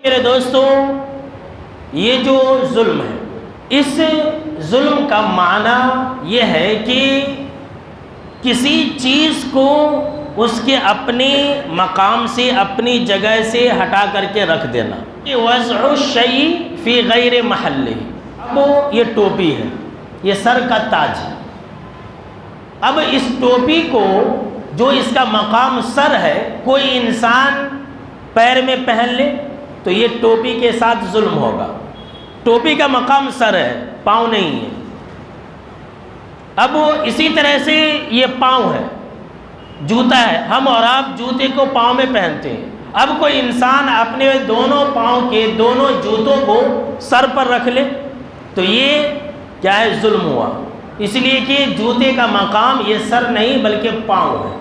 میرے دوستوں، یہ جو ظلم ہے، اس ظلم کا معنی یہ ہے کہ کسی چیز کو اس کے اپنے مقام سے، اپنی جگہ سے ہٹا کر کے رکھ دینا۔ وضع الشیء فی غیر محلہ۔ اب یہ ٹوپی ہے، یہ سر کا تاج ہے۔ اب اس ٹوپی کو، جو اس کا مقام سر ہے، کوئی انسان پیر میں پہن لے تو یہ ٹوپی کے ساتھ ظلم ہوگا۔ ٹوپی کا مقام سر ہے، پاؤں نہیں ہے۔ اب اسی طرح سے یہ پاؤں ہے، جوتا ہے، ہم اور آپ جوتے کو پاؤں میں پہنتے ہیں۔ اب کوئی انسان اپنے دونوں پاؤں کے دونوں جوتوں کو سر پر رکھ لے تو یہ کیا ہے؟ ظلم ہوا، اس لیے کہ جوتے کا مقام یہ سر نہیں بلکہ پاؤں ہے۔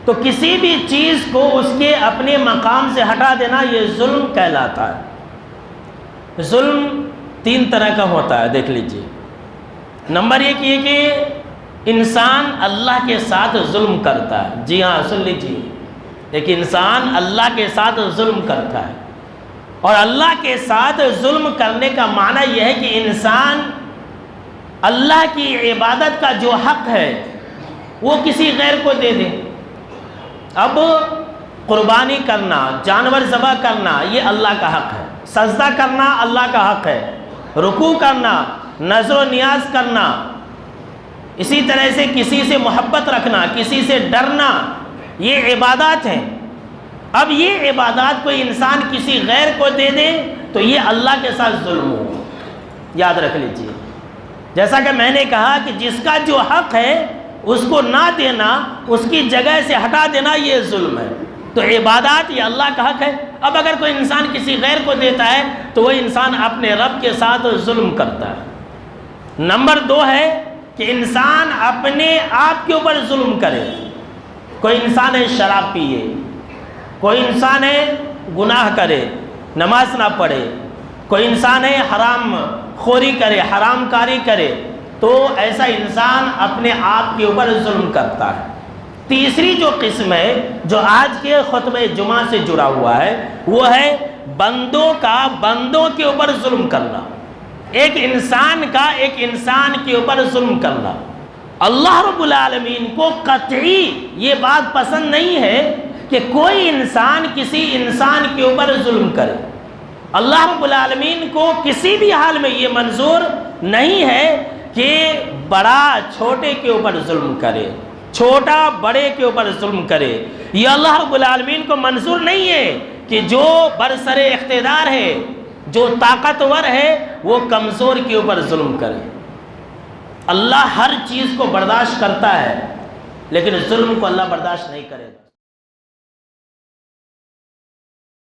تو کسی بھی چیز کو اس کے اپنے مقام سے ہٹا دینا یہ ظلم کہلاتا ہے۔ ظلم تین طرح کا ہوتا ہے، دیکھ لیجئے۔ نمبر ایک یہ کہ انسان اللہ کے ساتھ ظلم کرتا ہے۔ جی ہاں، سن لیجئے، ایک انسان اللہ کے ساتھ ظلم کرتا ہے، اور اللہ کے ساتھ ظلم کرنے کا معنی یہ ہے کہ انسان اللہ کی عبادت کا جو حق ہے وہ کسی غیر کو دے دے۔ اب قربانی کرنا، جانور ذبح کرنا، یہ اللہ کا حق ہے۔ سجدہ کرنا اللہ کا حق ہے۔ رکوع کرنا، نظر و نیاز کرنا، اسی طرح سے کسی سے محبت رکھنا، کسی سے ڈرنا، یہ عبادات ہیں۔ اب یہ عبادات کوئی انسان کسی غیر کو دے دے تو یہ اللہ کے ساتھ ظلم ہو، یاد رکھ لیجئے۔ جیسا کہ میں نے کہا کہ جس کا جو حق ہے اس کو نہ دینا، اس کی جگہ سے ہٹا دینا، یہ ظلم ہے۔ تو عبادات یہ اللہ کا حق ہے۔ اب اگر کوئی انسان کسی غیر کو دیتا ہے تو وہ انسان اپنے رب کے ساتھ ظلم کرتا ہے۔ نمبر دو ہے کہ انسان اپنے آپ کے اوپر ظلم کرے۔ کوئی انسان ہے شراب پیے، کوئی انسان ہے گناہ کرے، نماز نہ پڑھے، کوئی انسان ہے حرام خوری کرے، حرام کاری کرے، تو ایسا انسان اپنے آپ کے اوپر ظلم کرتا ہے۔ تیسری جو قسم ہے جو آج کے خطبہ جمعہ سے جڑا ہوا ہے وہ ہے بندوں کا بندوں کے اوپر ظلم کرنا۔ ایک انسان کا ایک انسان کے اوپر ظلم کرنا۔ اللہ رب العالمین کو قطعی یہ بات پسند نہیں ہے کہ کوئی انسان کسی انسان کے اوپر ظلم کرے۔ اللہ رب العالمین کو کسی بھی حال میں یہ منظور نہیں ہے کہ بڑا چھوٹے کے اوپر ظلم کرے، چھوٹا بڑے کے اوپر ظلم کرے۔ یہ اللہ رب العالمین کو منظور نہیں ہے کہ جو برسر اقتدار ہے، جو طاقتور ہے، وہ کمزور کے اوپر ظلم کرے۔ اللہ ہر چیز کو برداشت کرتا ہے لیکن ظلم کو اللہ برداشت نہیں کرے گا۔